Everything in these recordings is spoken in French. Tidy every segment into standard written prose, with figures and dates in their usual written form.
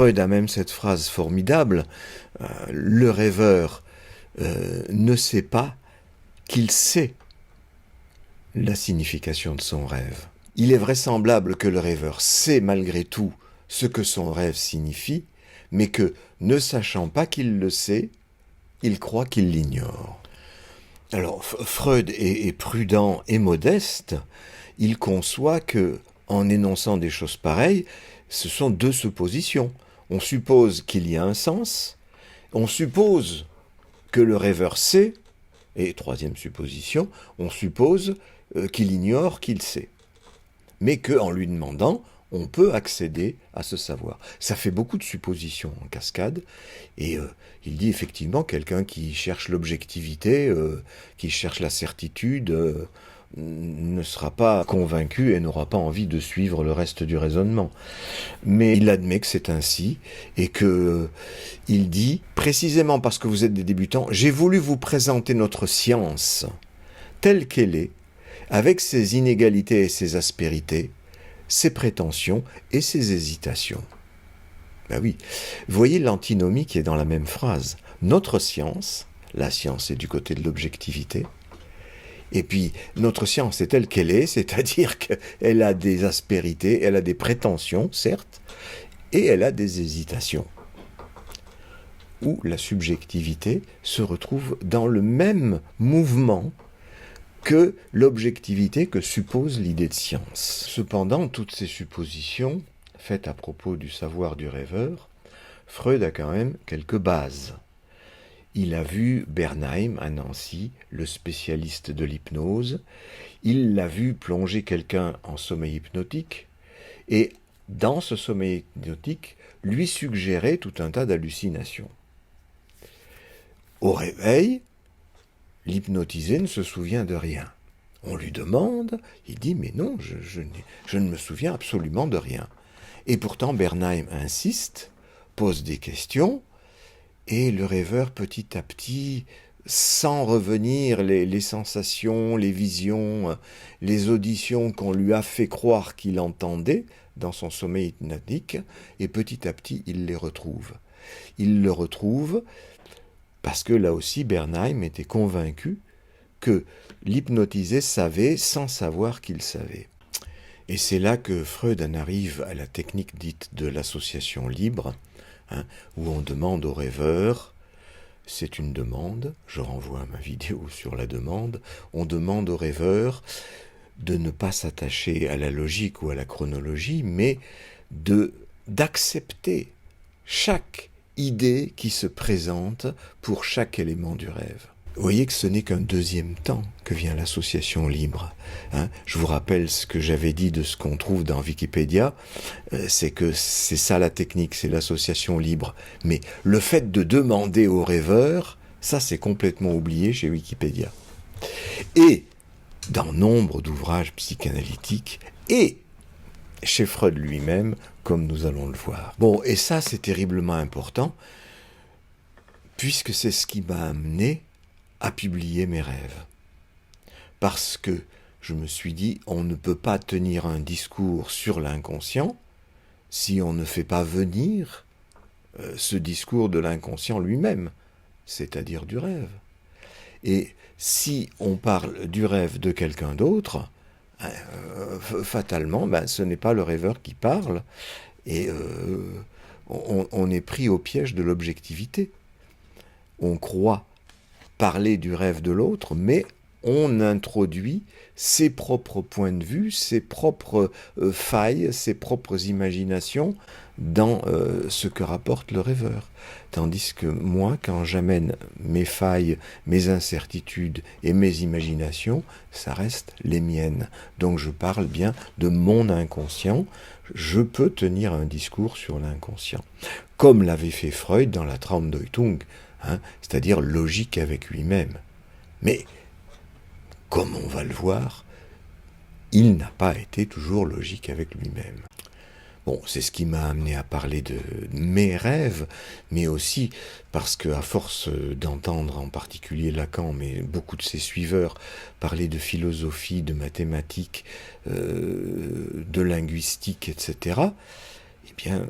Freud a même cette phrase formidable, le rêveur ne sait pas qu'il sait la signification de son rêve. Il est vraisemblable que le rêveur sait malgré tout ce que son rêve signifie, mais que, ne sachant pas qu'il le sait, il croit qu'il l'ignore. Alors, Freud est prudent et modeste. Il conçoit que, en énonçant des choses pareilles, ce sont deux suppositions. On suppose qu'il y a un sens, on suppose que le rêveur sait, et troisième supposition, on suppose qu'il ignore qu'il sait. Mais qu'en lui demandant, on peut accéder à ce savoir. Ça fait beaucoup de suppositions en cascade, et il dit effectivement quelqu'un qui cherche l'objectivité, qui cherche la certitude, ne sera pas convaincu et n'aura pas envie de suivre le reste du raisonnement. Mais il admet que c'est ainsi, et que il dit, précisément parce que vous êtes des débutants, j'ai voulu vous présenter notre science telle qu'elle est, avec ses inégalités et ses aspérités, ses prétentions et ses hésitations. Ben oui, voyez l'antinomie qui est dans la même phrase. Notre science, la science est du côté de l'objectivité, et puis notre science est telle qu'elle est, c'est-à-dire qu'elle a des aspérités, elle a des prétentions, certes, et elle a des hésitations. Où la subjectivité se retrouve dans le même mouvement que l'objectivité que suppose l'idée de science. Cependant, toutes ces suppositions, faites à propos du savoir du rêveur, Freud a quand même quelques bases. Il a vu Bernheim à Nancy, le spécialiste de l'hypnose, il l'a vu plonger quelqu'un en sommeil hypnotique, et dans ce sommeil hypnotique, lui suggérer tout un tas d'hallucinations. Au réveil, l'hypnotisé ne se souvient de rien. On lui demande, il dit « mais non, je ne me souviens absolument de rien ». Et pourtant Bernheim insiste, pose des questions, et le rêveur petit à petit, sans revenir les sensations, les visions, les auditions qu'on lui a fait croire qu'il entendait dans son sommeil hypnotique, et petit à petit il les retrouve. Il le retrouve parce que là aussi Bernheim était convaincu que l'hypnotisé savait sans savoir qu'il savait. Et c'est là que Freud en arrive à la technique dite de l'association libre, où on demande au rêveur, c'est une demande, je renvoie à ma vidéo sur la demande, on demande au rêveur de ne pas s'attacher à la logique ou à la chronologie, mais d'accepter chaque idée qui se présente pour chaque élément du rêve. Vous voyez que ce n'est qu'un deuxième temps que vient l'association libre. Je vous rappelle ce que j'avais dit de ce qu'on trouve dans Wikipédia, c'est que c'est ça la technique, c'est l'association libre. Mais le fait de demander au rêveur, ça c'est complètement oublié chez Wikipédia. Et dans nombre d'ouvrages psychanalytiques, et chez Freud lui-même, comme nous allons le voir. Bon, et ça c'est terriblement important, puisque c'est ce qui m'a amené à publier mes rêves. Parce que je me suis dit, on ne peut pas tenir un discours sur l'inconscient si on ne fait pas venir ce discours de l'inconscient lui-même, c'est-à-dire du rêve. Et si on parle du rêve de quelqu'un d'autre, fatalement, ce n'est pas le rêveur qui parle, et on est pris au piège de l'objectivité. On croit parler du rêve de l'autre, mais on introduit ses propres points de vue, ses propres failles, ses propres imaginations dans ce que rapporte le rêveur. Tandis que moi, quand j'amène mes failles, mes incertitudes et mes imaginations, ça reste les miennes. Donc je parle bien de mon inconscient, je peux tenir un discours sur l'inconscient. Comme l'avait fait Freud dans la Traumdeutung, c'est-à-dire logique avec lui-même. Mais, comme on va le voir, il n'a pas été toujours logique avec lui-même. Bon, c'est ce qui m'a amené à parler de mes rêves, mais aussi parce qu'à force d'entendre en particulier Lacan, mais beaucoup de ses suiveurs, parler de philosophie, de mathématiques, de linguistique, etc., eh bien,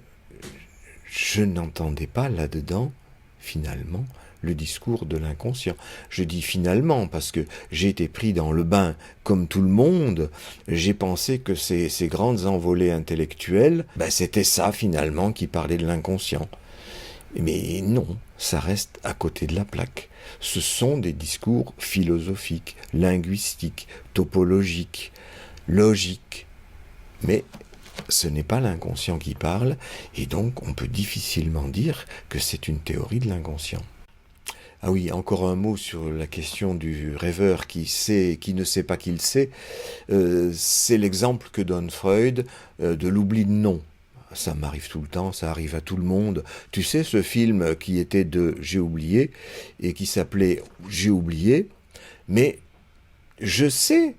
je n'entendais pas là-dedans, finalement, le discours de l'inconscient. Je dis finalement parce que j'ai été pris dans le bain comme tout le monde, j'ai pensé que ces grandes envolées intellectuelles, c'était ça finalement qui parlait de l'inconscient. Mais non, ça reste à côté de la plaque. Ce sont des discours philosophiques, linguistiques, topologiques, logiques. Mais ce n'est pas l'inconscient qui parle, et donc on peut difficilement dire que c'est une théorie de l'inconscient. Ah oui, encore un mot sur la question du rêveur qui ne sait pas qu'il sait. C'est l'exemple que donne Freud de l'oubli de nom. Ça m'arrive tout le temps, ça arrive à tout le monde. Tu sais, ce film qui était de J'ai oublié et qui s'appelait J'ai oublié, mais je sais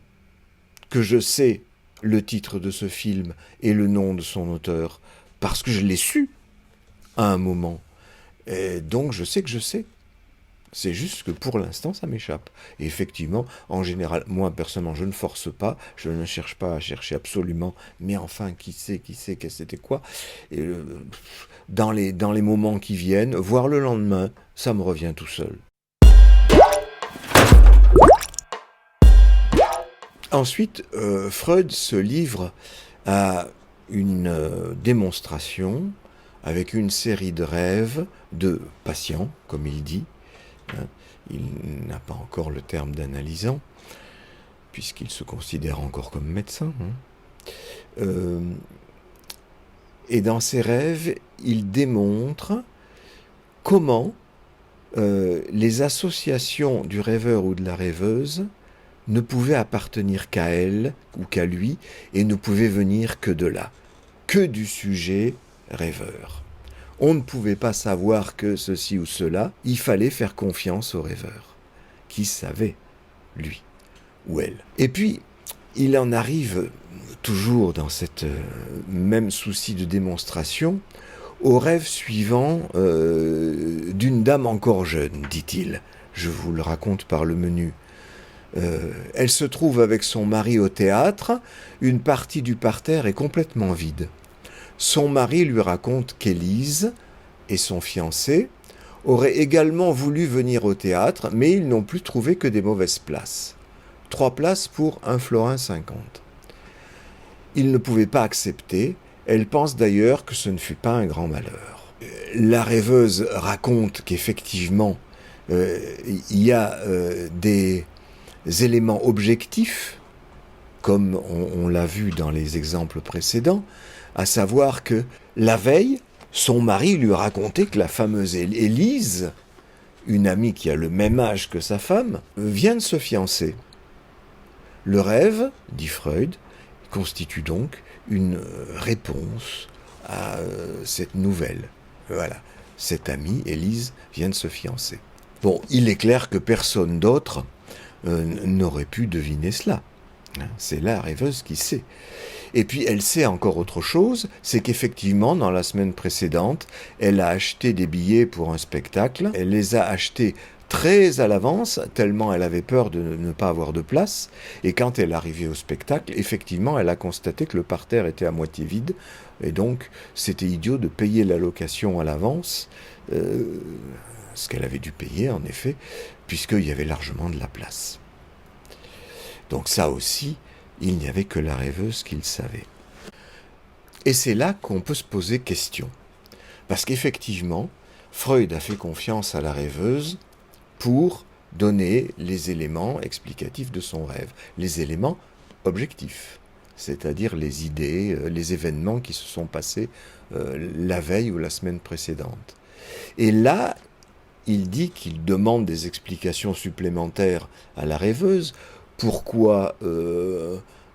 que je sais le titre de ce film et le nom de son auteur, parce que je l'ai su à un moment. Et donc je sais que je sais. C'est juste que pour l'instant, ça m'échappe. Et effectivement, en général, moi, personnellement, je ne force pas, je ne cherche pas à chercher absolument, mais enfin, qui sait, qu'est-ce que c'était quoi. Et, dans les moments qui viennent, voire le lendemain, ça me revient tout seul. Ensuite, Freud se livre à une démonstration avec une série de rêves de patients, comme il dit. Il n'a pas encore le terme d'analysant, puisqu'il se considère encore comme médecin. Et dans ses rêves, il démontre comment les associations du rêveur ou de la rêveuse ne pouvaient appartenir qu'à elle ou qu'à lui, et ne pouvaient venir que de là, que du sujet rêveur. On ne pouvait pas savoir que ceci ou cela, il fallait faire confiance au rêveur, qui savait, lui ou elle. Et puis, il en arrive, toujours dans cette même souci de démonstration, au rêve suivant d'une dame encore jeune, dit-il. Je vous le raconte par le menu. Elle se trouve avec son mari au théâtre, une partie du parterre est complètement vide. Son mari lui raconte qu'Élise et son fiancé auraient également voulu venir au théâtre, mais ils n'ont plus trouvé que des mauvaises places. 3 places pour 1,50 florin. Ils ne pouvaient pas accepter, elle pense d'ailleurs que ce ne fut pas un grand malheur. La rêveuse raconte qu'effectivement, il y a des éléments objectifs, comme on l'a vu dans les exemples précédents, à savoir que la veille, son mari lui racontait que la fameuse Élise, une amie qui a le même âge que sa femme, vient de se fiancer. Le rêve, dit Freud, constitue donc une réponse à cette nouvelle. Voilà, cette amie, Élise, vient de se fiancer. Bon, il est clair que personne d'autre n'aurait pu deviner cela. C'est la rêveuse qui sait. Et puis elle sait encore autre chose, c'est qu'effectivement, dans la semaine précédente, elle a acheté des billets pour un spectacle. Elle les a achetés très à l'avance, tellement elle avait peur de ne pas avoir de place. Et quand elle est arrivée au spectacle, effectivement, elle a constaté que le parterre était à moitié vide. Et donc, c'était idiot de payer la location à l'avance, ce qu'elle avait dû payer, en effet, puisqu'il y avait largement de la place. Donc ça aussi, il n'y avait que la rêveuse qui le savait. Et c'est là qu'on peut se poser question. Parce qu'effectivement, Freud a fait confiance à la rêveuse pour donner les éléments explicatifs de son rêve, les éléments objectifs, c'est-à-dire les idées, les événements qui se sont passés la veille ou la semaine précédente. Et là, il dit qu'il demande des explications supplémentaires à la rêveuse. Pourquoi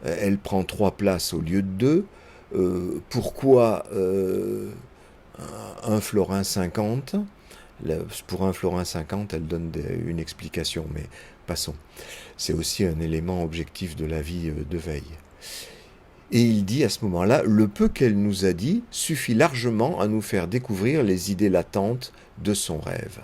elle prend 3 places au lieu de 2 ? Pourquoi 1,50 florin ? Pour 1,50 florin, elle donne une explication, mais passons. C'est aussi un élément objectif de la vie de veille. Et il dit à ce moment-là, le peu qu'elle nous a dit suffit largement à nous faire découvrir les idées latentes de son rêve.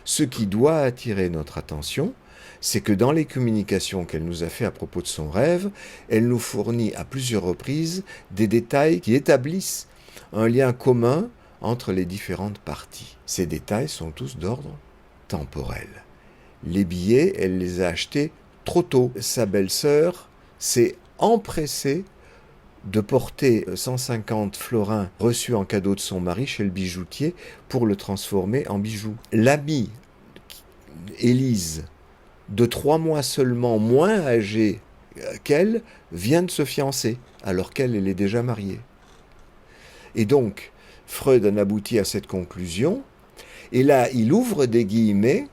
Ce qui doit attirer notre attention, c'est que dans les communications qu'elle nous a fait à propos de son rêve, elle nous fournit à plusieurs reprises des détails qui établissent un lien commun entre les différentes parties. Ces détails sont tous d'ordre temporel. Les billets, elle les a achetés trop tôt. Sa belle-sœur s'est empressée de porter 150 florins reçus en cadeau de son mari chez le bijoutier pour le transformer en bijoux. L'amie, Élise, de 3 mois seulement moins âgée qu'elle, vient de se fiancer, alors qu'elle est déjà mariée. Et donc, Freud en aboutit à cette conclusion, et là, il ouvre des guillemets,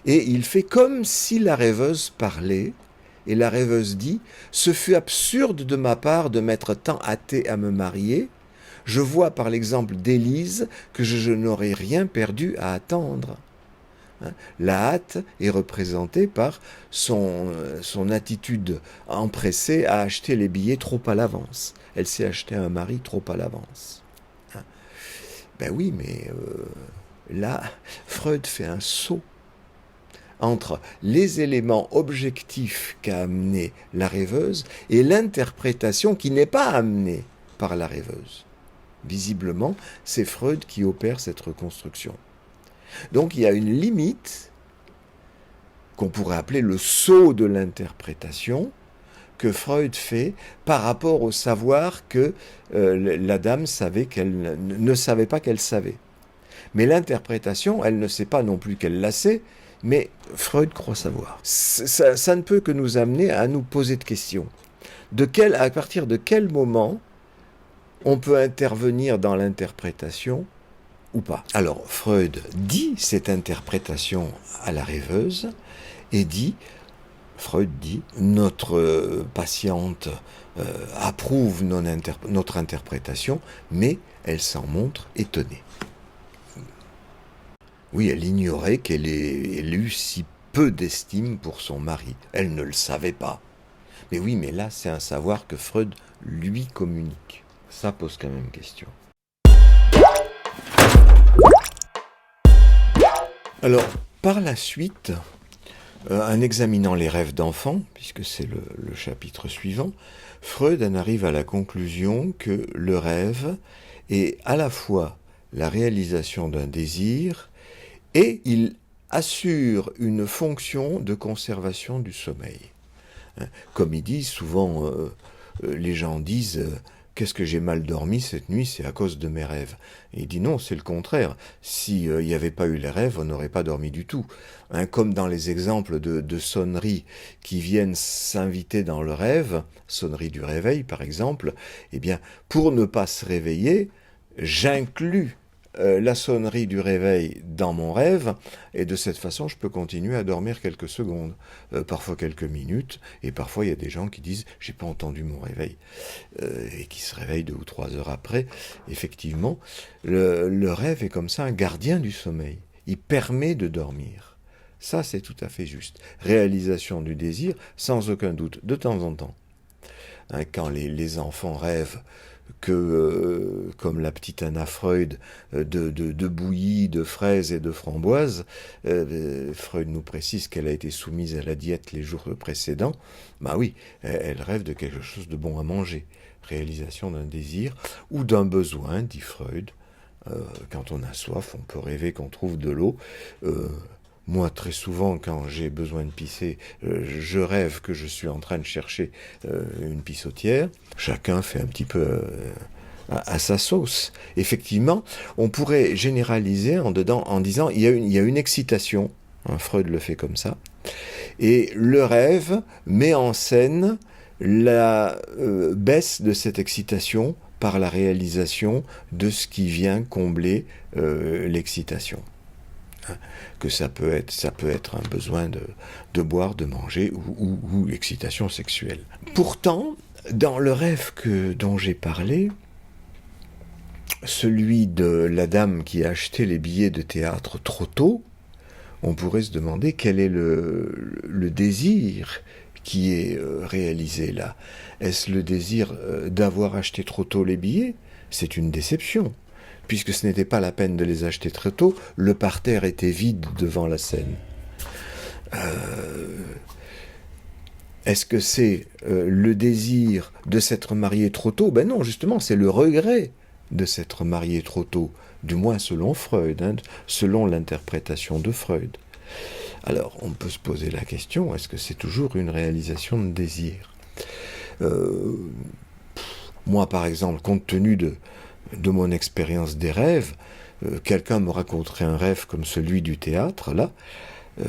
et il fait comme si la rêveuse parlait, et la rêveuse dit « Ce fut absurde de ma part de m'être tant hâtée à me marier. Je vois par l'exemple d'Élise que je n'aurais rien perdu à attendre. » La hâte est représentée par son attitude empressée à acheter les billets trop à l'avance. Elle s'est acheté un mari trop à l'avance. Ben oui, mais là, Freud fait un saut entre les éléments objectifs qu'a amené la rêveuse et l'interprétation qui n'est pas amenée par la rêveuse. Visiblement, c'est Freud qui opère cette reconstruction. Donc il y a une limite qu'on pourrait appeler le saut de l'interprétation que Freud fait par rapport au savoir que la dame ne savait pas qu'elle savait. Mais l'interprétation, elle ne sait pas non plus qu'elle la sait, mais Freud croit savoir. Ça ne peut que nous amener à nous poser de questions. À partir de quel moment on peut intervenir dans l'interprétation ou pas? Alors, Freud dit cette interprétation à la rêveuse et Freud dit, notre patiente approuve notre interprétation, mais elle s'en montre étonnée. Oui, elle ignorait qu'elle eût si peu d'estime pour son mari. Elle ne le savait pas. Mais oui, mais là, c'est un savoir que Freud lui communique. Ça pose quand même question. Alors, par la suite, en examinant les rêves d'enfants, puisque c'est le chapitre suivant, Freud en arrive à la conclusion que le rêve est à la fois la réalisation d'un désir et il assure une fonction de conservation du sommeil. Comme il dit, souvent les gens disent qu'est-ce que j'ai mal dormi cette nuit, c'est à cause de mes rêves. Et il dit non, c'est le contraire. S'il n'y avait pas eu les rêves, on n'aurait pas dormi du tout. Comme dans les exemples de sonneries qui viennent s'inviter dans le rêve, sonnerie du réveil par exemple, eh bien, pour ne pas se réveiller, j'inclus la sonnerie du réveil dans mon rêve, et de cette façon, je peux continuer à dormir quelques secondes, parfois quelques minutes, et parfois il y a des gens qui disent « j'ai pas entendu mon réveil », et qui se réveillent 2 ou 3 heures après. Effectivement, le rêve est comme ça un gardien du sommeil. Il permet de dormir. Ça, c'est tout à fait juste. Réalisation du désir, sans aucun doute, de temps en temps. Quand les enfants rêvent que, comme la petite Anna Freud, de bouillie, de fraises et de framboises, Freud nous précise qu'elle a été soumise à la diète les jours précédents, bah oui, elle rêve de quelque chose de bon à manger, réalisation d'un désir ou d'un besoin, dit Freud. Quand on a soif, on peut rêver qu'on trouve de l'eau. Moi, très souvent, quand j'ai besoin de pisser, je rêve que je suis en train de chercher une pissotière. Chacun fait un petit peu à sa sauce. Effectivement, on pourrait généraliser en disant il y a une excitation. Freud le fait comme ça. Et le rêve met en scène la baisse de cette excitation par la réalisation de ce qui vient combler l'excitation. Que ça peut être un besoin de boire, de manger ou l'excitation sexuelle. Pourtant, dans le rêve dont j'ai parlé, celui de la dame qui a acheté les billets de théâtre trop tôt, on pourrait se demander quel est le désir qui est réalisé là. Est-ce le désir d'avoir acheté trop tôt les billets? C'est une déception. Puisque ce n'était pas la peine de les acheter très tôt, le parterre était vide devant la scène. Est-ce que c'est le désir de s'être marié trop tôt? Ben non, justement, c'est le regret de s'être marié trop tôt du moins selon Freud, selon l'interprétation de Freud. Alors, on peut se poser la question, est-ce que c'est toujours une réalisation de désir ? Moi, par exemple, compte tenu de mon expérience des rêves, quelqu'un me raconterait un rêve comme celui du théâtre, là,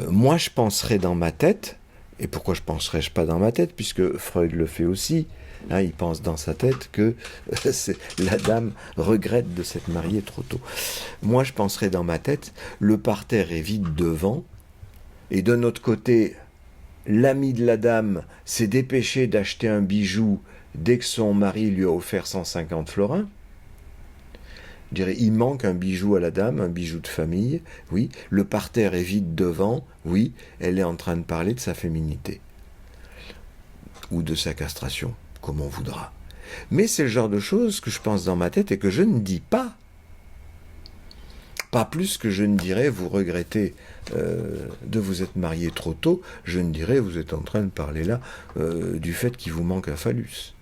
moi je penserais dans ma tête, et pourquoi je penserais-je pas dans ma tête, puisque Freud le fait aussi, il pense dans sa tête que la dame regrette de s'être mariée trop tôt. Moi je penserais dans ma tête, le parterre est vide devant, et de notre côté, l'ami de la dame s'est dépêché d'acheter un bijou dès que son mari lui a offert 150 florins. Je dirais, il manque un bijou à la dame, un bijou de famille, oui. Le parterre est vide devant, oui. Elle est en train de parler de sa féminité. Ou de sa castration, comme on voudra. Mais c'est le genre de choses que je pense dans ma tête et que je ne dis pas. Pas plus que je ne dirais, vous regrettez de vous être marié trop tôt, je ne dirais, vous êtes en train de parler là du fait qu'il vous manque un phallus.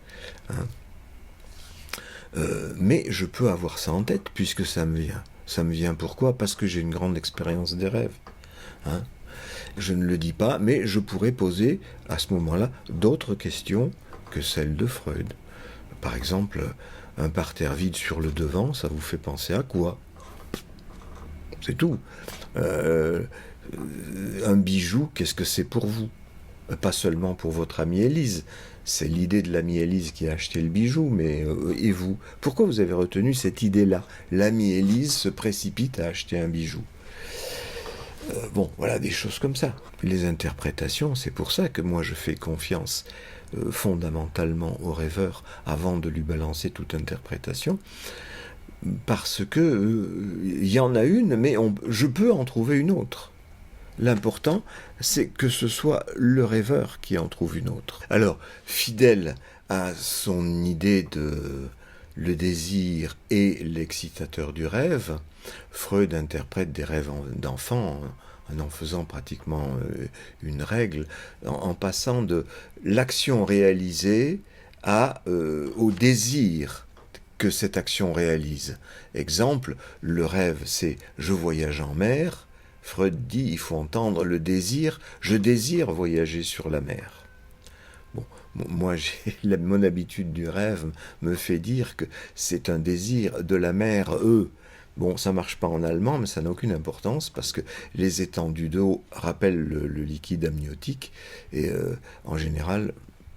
Mais je peux avoir ça en tête puisque ça me vient. Ça me vient pourquoi ? Parce que j'ai une grande expérience des rêves. Je ne le dis pas, mais je pourrais poser à ce moment-là d'autres questions que celles de Freud. Par exemple, un parterre vide sur le devant, ça vous fait penser à quoi ? C'est tout. Un bijou, qu'est-ce que c'est pour vous ? Pas seulement pour votre amie Élise. C'est l'idée de l'amie Élise qui a acheté le bijou, mais et vous ? Pourquoi vous avez retenu cette idée-là ? L'amie Élise se précipite à acheter un bijou. Bon, voilà, des choses comme ça. Les interprétations, c'est pour ça que moi je fais confiance fondamentalement au rêveur avant de lui balancer toute interprétation. Parce que il y en a une, mais je peux en trouver une autre. L'important, c'est que ce soit le rêveur qui en trouve une autre. Alors, fidèle à son idée de le désir et l'excitateur du rêve, Freud interprète des rêves d'enfants en faisant pratiquement une règle, en passant de l'action réalisée au désir que cette action réalise. Exemple, le rêve, c'est « je voyage en mer ». Freud dit, il faut entendre le désir, je désire voyager sur la mer. Bon, moi, mon habitude du rêve me fait dire que c'est un désir de la mer, Bon, ça marche pas en allemand, mais ça n'a aucune importance parce que les étendues d'eau rappellent le liquide amniotique et en général,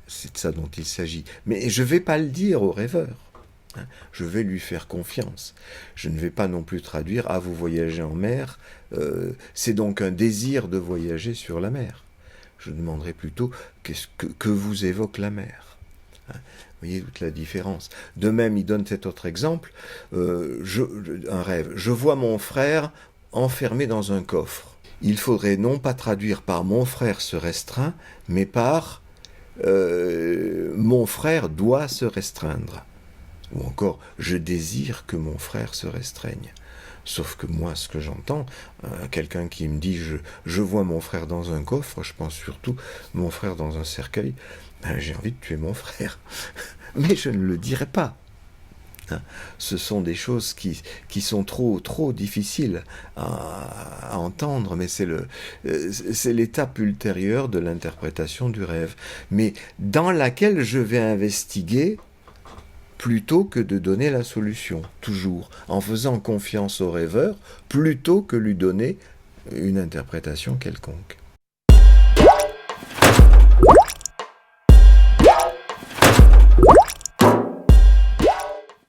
c'est de ça dont il s'agit. Mais je vais pas le dire au rêveur. Je vais lui faire confiance. Je ne vais pas non plus traduire « Ah, vous voyagez en mer », c'est donc un désir de voyager sur la mer. Je demanderai plutôt qu'est-ce que vous évoque la mer. Vous voyez toute la différence. De même, il donne cet autre exemple, un rêve. Je vois mon frère enfermé dans un coffre. Il faudrait non pas traduire par « mon frère se restreint », mais par « mon frère doit se restreindre ». Ou encore, je désire que mon frère se restreigne. Sauf que moi, ce que j'entends, quelqu'un qui me dit je vois mon frère dans un coffre, je pense surtout mon frère dans un cercueil, j'ai envie de tuer mon frère. Mais je ne le dirai pas. Ce sont des choses qui sont trop difficiles à entendre, mais c'est l'étape ultérieure de l'interprétation du rêve, mais dans laquelle je vais investiguer plutôt que de donner la solution, toujours, en faisant confiance au rêveur, plutôt que lui donner une interprétation quelconque.